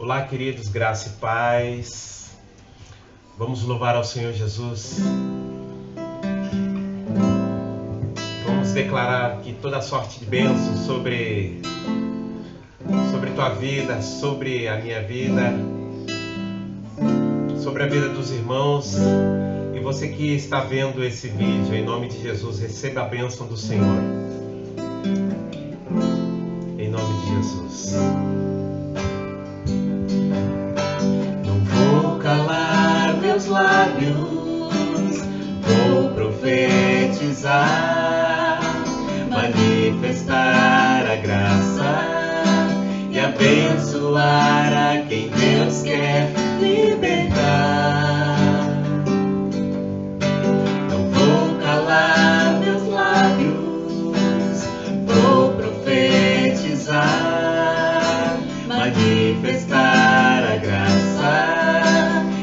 Olá, queridos, graça e paz. Vamos louvar ao Senhor Jesus. Vamos declarar que toda sorte de bênçãos sobre tua vida, sobre a minha vida, sobre a vida dos irmãos. E você que está vendo esse vídeo, em nome de Jesus, receba a bênção do Senhor. Em nome de Jesus. Calar meus lábios, vou profetizar, manifestar a graça e abençoar a quem Deus quer libertar. Não vou calar meus lábios, vou profetizar, manifestar a graça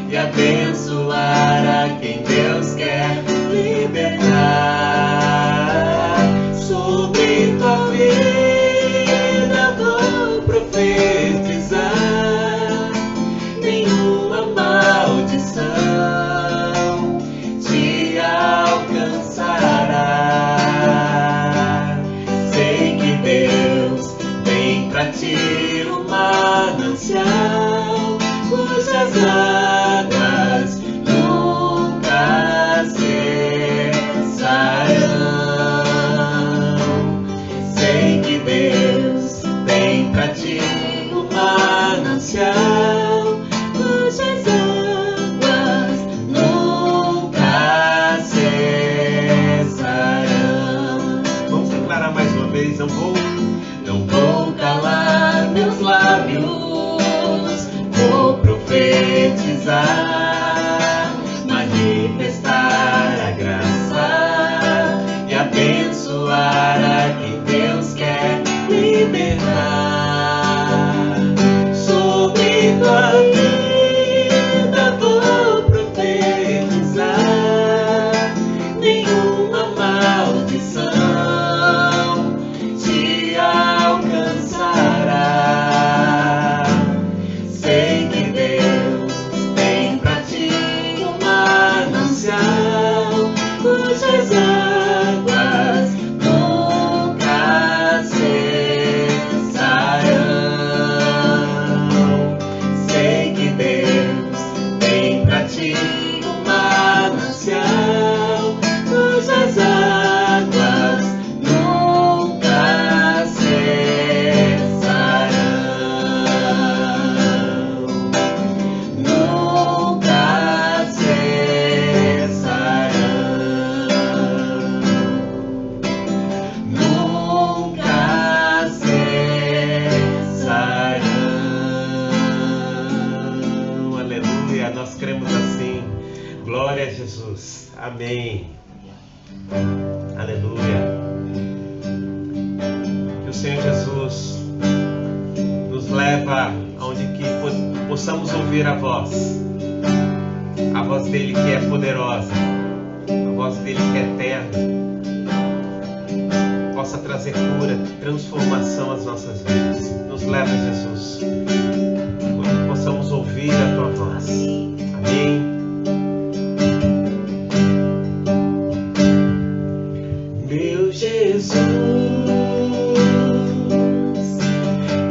e abençoar a quem Deus quer libertar. Sobre tua vida vou profetizar, nenhuma maldição te alcançará. Sei que Deus tem pra ti um manancial cujas águas nunca cessarão. Sei que Deus tem pra ti um manancial cujas águas nunca cessarão. Vamos declarar mais uma vez. Não vou calar meus lábios, vou profetizar, manifestar a graça e abençoar a quem Deus quer libertar. Sobre tua vida vou profetizar, nenhuma maldição te alcançará. Sei que Deus tem pra ti um manancial cujas águas nunca cessarão. Sei que Deus tem pra ti um manancial cujas águas nunca cessarão. Nunca cessarão. Nunca cessarão. Aleluia, nós cremos assim. Glória a Jesus. Amém. Aleluia. Que o Senhor Jesus nos leva aonde que possamos ouvir a voz dele que é poderosa, a voz dele que é eterna, possa trazer cura, transformação às nossas vidas. Nos leva, Jesus, onde possamos ouvir a tua voz. Amém. Meu Jesus,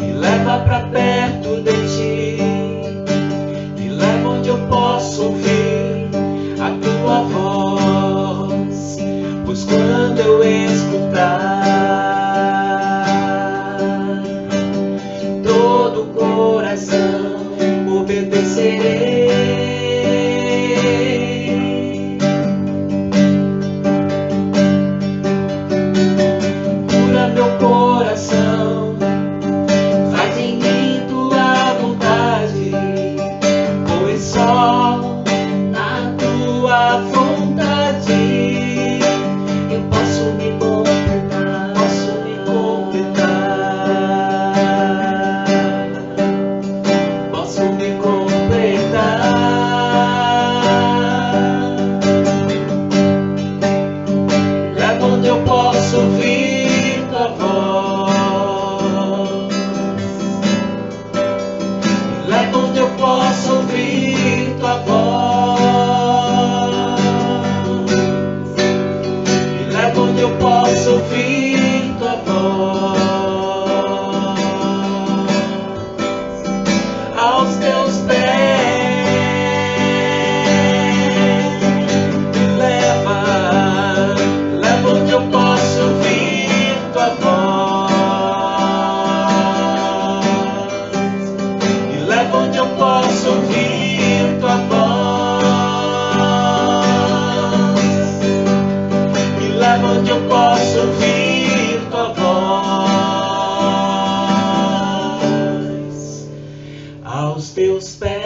me leva pra perto de ti, me leva onde eu posso ouvir a tua voz, pois quando eu escutar, todo o coração obedecerei. Cura meu coração, faz em mim tua vontade, pois só na tua vontade eu posso me completar, posso me completar. Leva onde eu posso ouvir tua voz. onde eu posso ouvir tua voz. Aos teus pés me leva onde eu posso ouvir tua voz. Me leva onde eu posso ouvir tua voz. Me leva onde eu posso ouvir tua voz. Aos teus pés.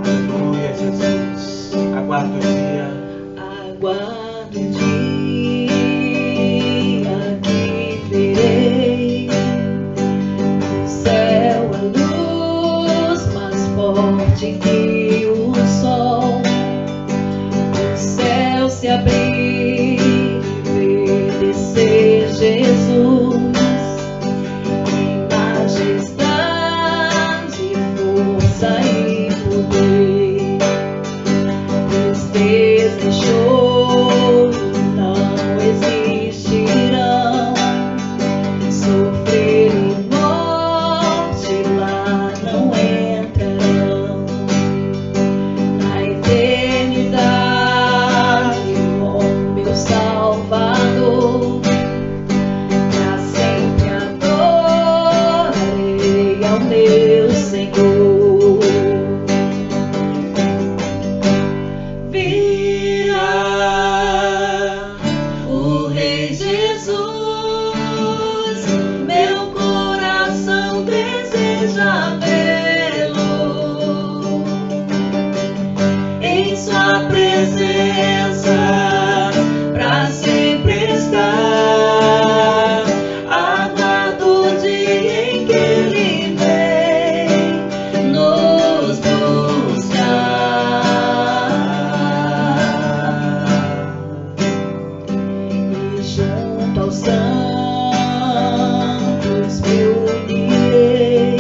Aleluia, Jesus. Aguardo o dia. Aguardo o dia que verei no céu a luz mais forte que o sol. O céu se abrir e ver descer Jesus em majestade, força e poder. Tristeza e choro não existirão. Sofrer e morte lá não entrarão. Na eternidade com meu Salvador, pra sempre adorarei ao meu Senhor. Virá o Rei Jesus, meu coração deseja vê-lo. Em sua presença pra sempre estar. Aguardo o dia em que ele vem nos buscar. E junto aos santos me unirei,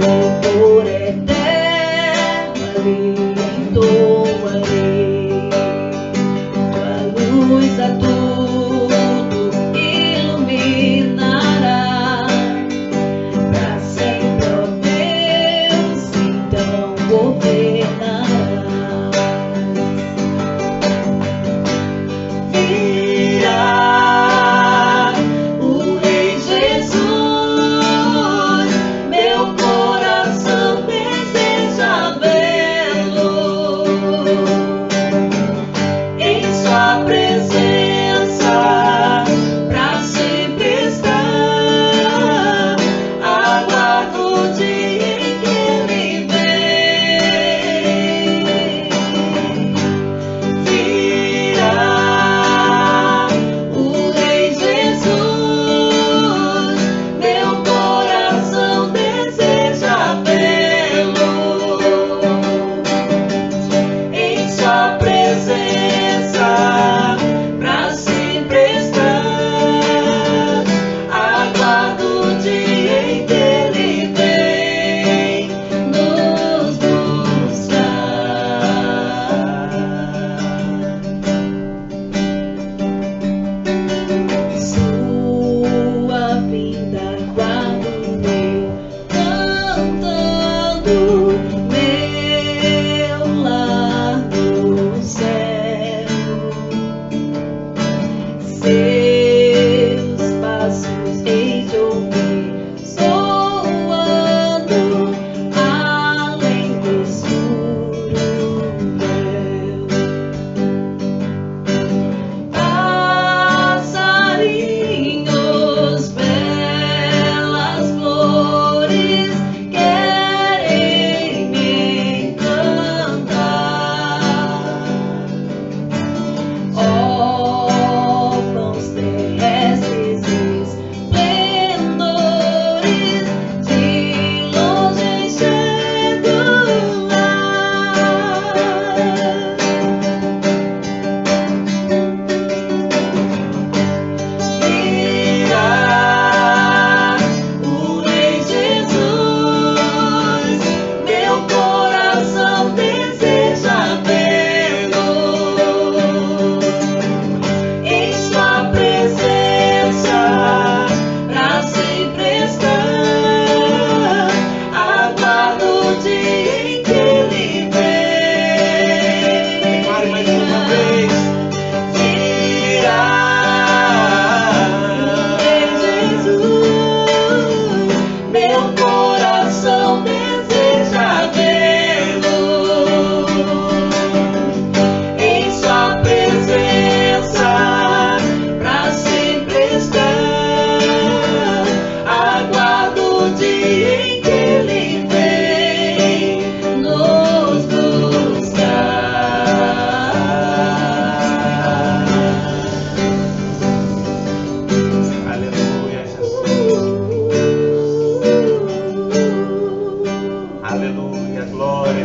louvor eterno ali entoarei. Tua luz a tudo iluminará, pra sempre, ó Deus, então governarás. Virá o Rei Jesus, meu coração deseja vê-lo. Em sua presença pra sempre estar. Aguardo o dia em que ele vem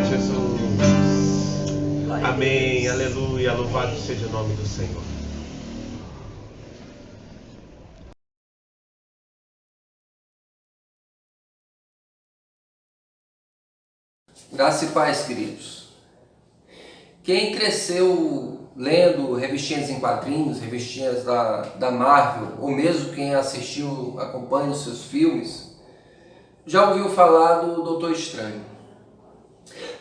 Glória a Jesus. Amém. Aleluia. Louvado seja o nome do Senhor. Graça e paz, queridos. Quem cresceu lendo revistinhas em quadrinhos, revistinhas da Marvel, ou mesmo quem assistiu, acompanha os seus filmes, já ouviu falar do Doutor Estranho.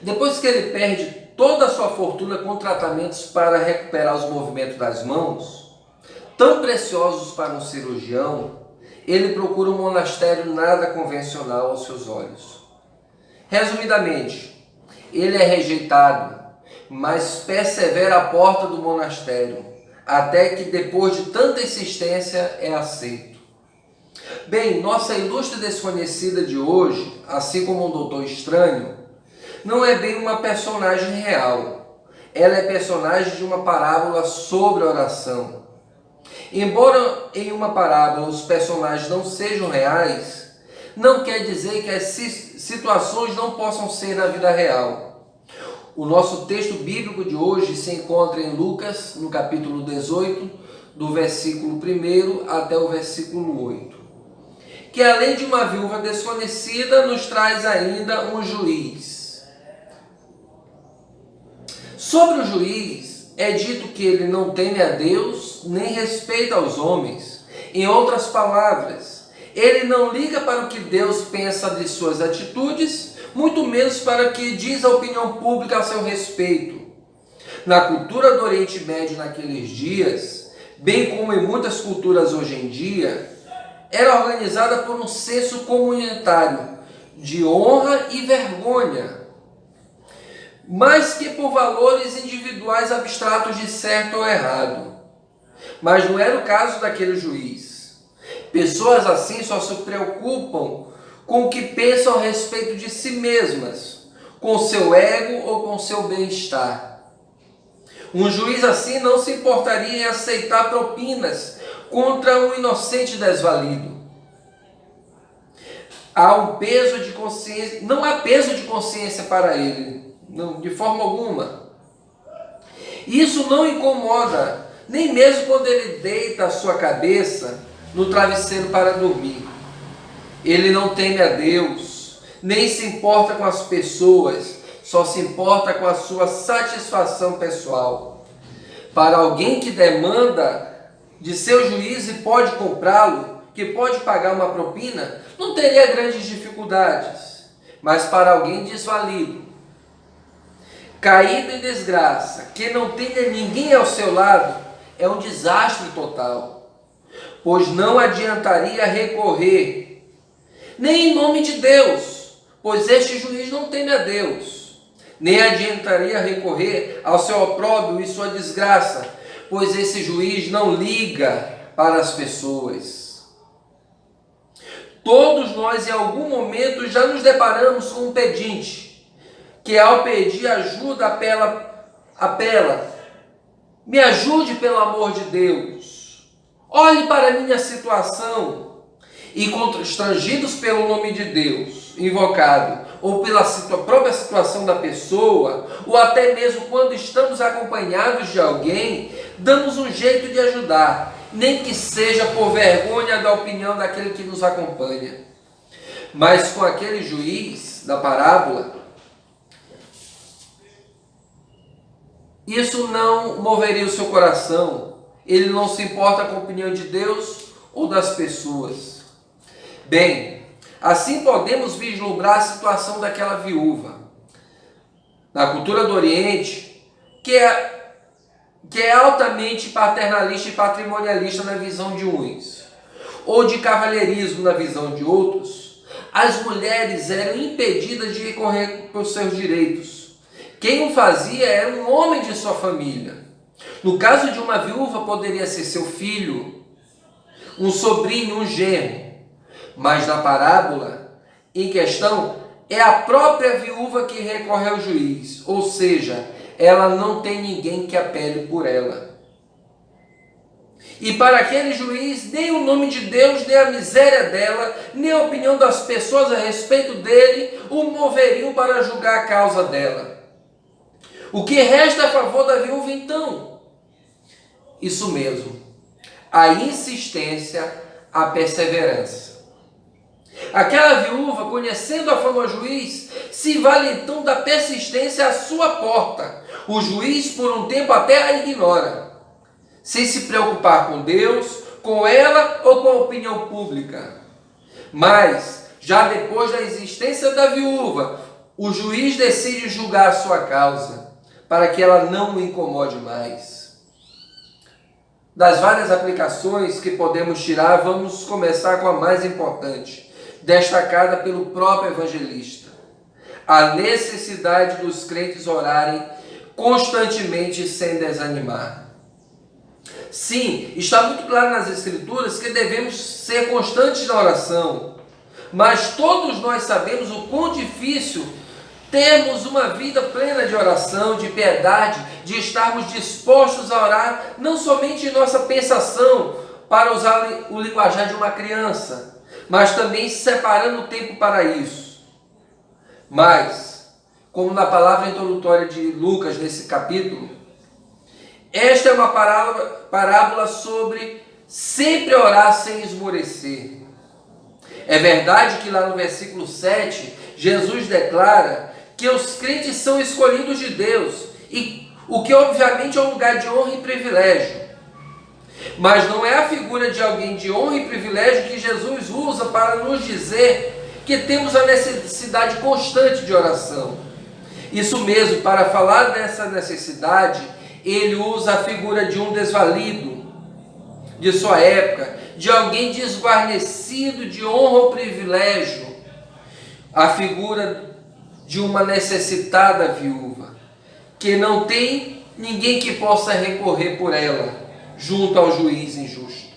Depois que ele perde toda a sua fortuna com tratamentos para recuperar os movimentos das mãos, tão preciosos para um cirurgião, ele procura um monastério nada convencional aos seus olhos. Resumidamente, ele é rejeitado, mas persevera à porta do monastério, até que depois de tanta insistência é aceito. Bem, nossa ilustre desconhecida de hoje, assim como o Doutor Estranho, não é bem uma personagem real. Ela é personagem de uma parábola sobre oração. Embora em uma parábola os personagens não sejam reais, não quer dizer que as situações não possam ser na vida real. O nosso texto bíblico de hoje se encontra em Lucas, no capítulo 18, do versículo 1 até o versículo 8, que além de uma viúva desconhecida, nos traz ainda um juiz. Sobre o juiz, é dito que ele não teme a Deus, nem respeita aos homens. Em outras palavras, ele não liga para o que Deus pensa de suas atitudes, muito menos para o que diz a opinião pública a seu respeito. Na cultura do Oriente Médio naqueles dias, bem como em muitas culturas hoje em dia, era organizada por um senso comunitário de honra e vergonha, mais que por valores individuais abstratos de certo ou errado. Mas não era o caso daquele juiz. Pessoas assim só se preocupam com o que pensam a respeito de si mesmas, com seu ego ou com seu bem-estar. Um juiz assim não se importaria em aceitar propinas contra um inocente desvalido. Há um peso de consciência, não há peso de consciência para ele, não, de forma alguma. Isso não incomoda, nem mesmo quando ele deita a sua cabeça no travesseiro para dormir. Ele não teme a Deus, nem se importa com as pessoas, só se importa com a sua satisfação pessoal. Para alguém que demanda de seu juiz e pode comprá-lo, que pode pagar uma propina, não teria grandes dificuldades. Mas para alguém desvalido, caído em desgraça, que não tenha ninguém ao seu lado, é um desastre total. Pois não adiantaria recorrer, nem em nome de Deus, pois este juiz não teme a Deus, nem adiantaria recorrer ao seu opróbrio e sua desgraça, pois esse juiz não liga para as pessoas. Todos nós em algum momento já nos deparamos com um pedinte, que ao pedir ajuda apela, me ajude pelo amor de Deus. Olhe para a minha situação, e constrangidos pelo nome de Deus, invocado, ou pela própria situação da pessoa, ou até mesmo quando estamos acompanhados de alguém, damos um jeito de ajudar, nem que seja por vergonha da opinião daquele que nos acompanha. Mas com aquele juiz da parábola, isso não moveria o seu coração. Ele não se importa com a opinião de Deus ou das pessoas. Bem, assim podemos vislumbrar a situação daquela viúva. Na cultura do Oriente, que é altamente paternalista e patrimonialista na visão de uns, ou de cavalheirismo na visão de outros, as mulheres eram impedidas de recorrer por seus direitos. Quem o fazia era um homem de sua família. No caso de uma viúva, poderia ser seu filho, um sobrinho, um genro. Mas na parábola em questão, é a própria viúva que recorre ao juiz, ou seja, ela não tem ninguém que apele por ela. E para aquele juiz, nem o nome de Deus, nem a miséria dela, nem a opinião das pessoas a respeito dele, o moveriam para julgar a causa dela. O que resta a favor da viúva então? Isso mesmo, a insistência, a perseverança. Aquela viúva, conhecendo a fama do juiz, se vale então da persistência à sua porta. O juiz, por um tempo, até a ignora, sem se preocupar com Deus, com ela ou com a opinião pública. Mas, já depois da existência da viúva, o juiz decide julgar a sua causa, para que ela não o incomode mais. Das várias aplicações que podemos tirar, vamos começar com a mais importante, destacada pelo próprio evangelista: a necessidade dos crentes orarem constantemente sem desanimar. Sim, está muito claro nas Escrituras que devemos ser constantes na oração, mas todos nós sabemos o quão difícil termos uma vida plena de oração, de piedade, de estarmos dispostos a orar, não somente em nossa pensação, para usar o linguajar de uma criança, mas também separando tempo para isso. Mas, como na palavra introdutória de Lucas, nesse capítulo, esta é uma parábola sobre sempre orar sem esmorecer. É verdade que lá no versículo 7, Jesus declara que os crentes são escolhidos de Deus, e o que obviamente é um lugar de honra e privilégio. Mas não é a figura de alguém de honra e privilégio que Jesus usa para nos dizer que temos a necessidade constante de oração. Isso mesmo, para falar dessa necessidade, ele usa a figura de um desvalido de sua época, de alguém desguarnecido de honra ou privilégio, a figura de uma necessitada viúva, que não tem ninguém que possa recorrer por ela, junto ao juiz injusto.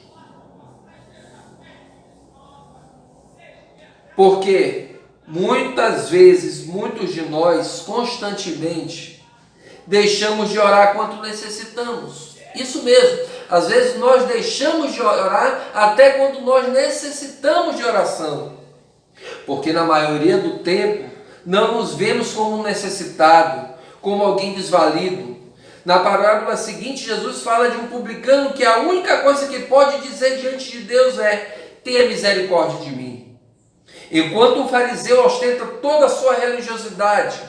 Porque muitas vezes, muitos de nós, constantemente, deixamos de orar quanto necessitamos. Isso mesmo, às vezes nós deixamos de orar até quando nós necessitamos de oração. Porque na maioria do tempo, não nos vemos como um necessitado, como alguém desvalido. Na parábola seguinte, Jesus fala de um publicano que a única coisa que pode dizer diante de Deus é: tenha misericórdia de mim. Enquanto o fariseu ostenta toda a sua religiosidade,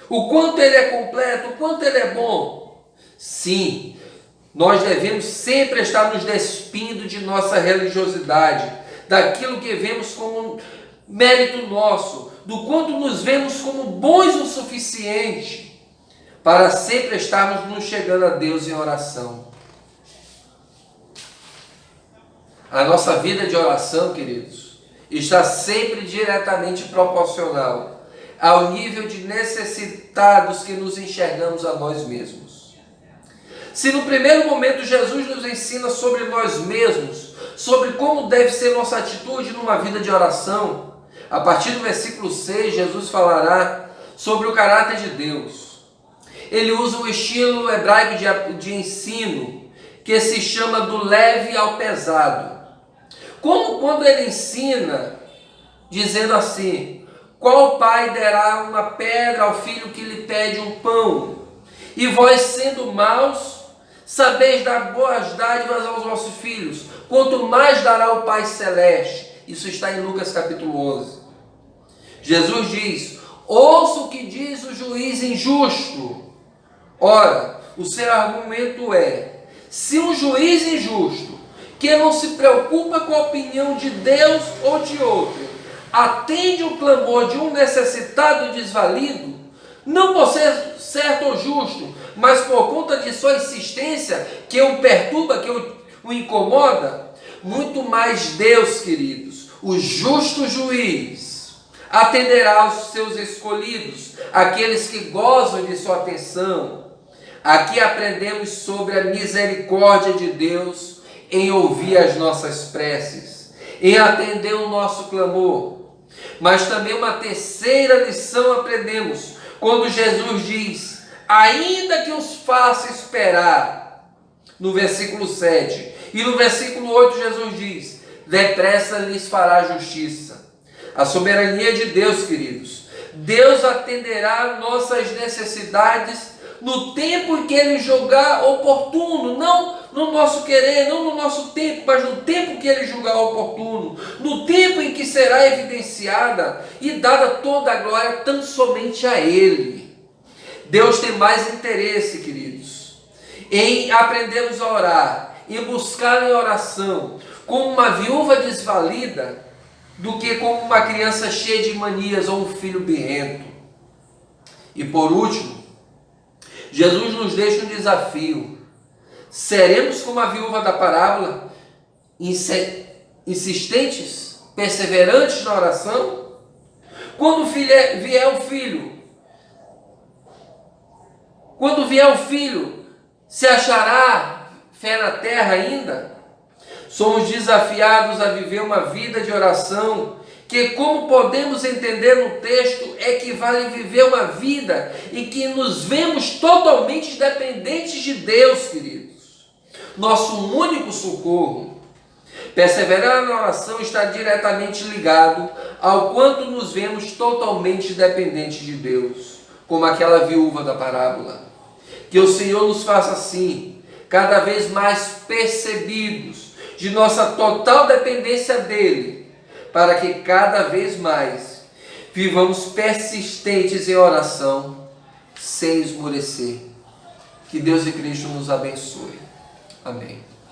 o quanto ele é completo, o quanto ele é bom. Sim, nós devemos sempre estar nos despindo de nossa religiosidade, daquilo que vemos como mérito nosso, do quanto nos vemos como bons o suficiente, para sempre estarmos nos chegando a Deus em oração. A nossa vida de oração, queridos, está sempre diretamente proporcional ao nível de necessitados que nos enxergamos a nós mesmos. Se no primeiro momento Jesus nos ensina sobre nós mesmos, sobre como deve ser nossa atitude numa vida de oração, a partir do versículo 6, Jesus falará sobre o caráter de Deus. Ele usa um estilo hebraico de ensino que se chama do leve ao pesado. Como quando ele ensina, dizendo assim: qual pai dará uma pedra ao filho que lhe pede um pão? E vós, sendo maus, sabeis dar boas dádivas aos vossos filhos, quanto mais dará o Pai Celeste. Isso está em Lucas capítulo 11. Jesus diz: ouça o que diz o juiz injusto. Ora, o seu argumento é: se um juiz injusto, que não se preocupa com a opinião de Deus ou de outro, atende o clamor de um necessitado e desvalido, não por ser certo ou justo, mas por conta de sua insistência, que o perturba, que o incomoda, muito mais Deus, queridos, o justo juiz, atenderá aos seus escolhidos, aqueles que gozam de sua atenção. Aqui aprendemos sobre a misericórdia de Deus em ouvir as nossas preces, em atender o nosso clamor. Mas também uma terceira lição aprendemos quando Jesus diz: ainda que os faça esperar, no versículo 7, E no versículo 8 Jesus diz: depressa lhes fará justiça. A soberania de Deus, queridos. Deus atenderá nossas necessidades no tempo em que Ele julgar oportuno, não no nosso querer, não no nosso tempo, mas no tempo que Ele julgar oportuno, no tempo em que será evidenciada e dada toda a glória tão somente a Ele. Deus tem mais interesse, queridos, em aprendermos a orar, em buscar em oração, como uma viúva desvalida, do que como uma criança cheia de manias ou um filho birrento. E por último, Jesus nos deixa um desafio. Seremos como a viúva da parábola, insistentes, perseverantes na oração? Quando vier o filho, se achará fé na terra ainda? Somos desafiados a viver uma vida de oração, que, como podemos entender no texto, equivale a viver uma vida em que nos vemos totalmente dependentes de Deus, queridos. Nosso único socorro. Perseverar na oração está diretamente ligado ao quanto nos vemos totalmente dependentes de Deus, como aquela viúva da parábola. Que o Senhor nos faça assim, cada vez mais percebidos de nossa total dependência dEle, para que cada vez mais vivamos persistentes em oração, sem esmorecer. Que Deus e Cristo nos abençoe. Amém.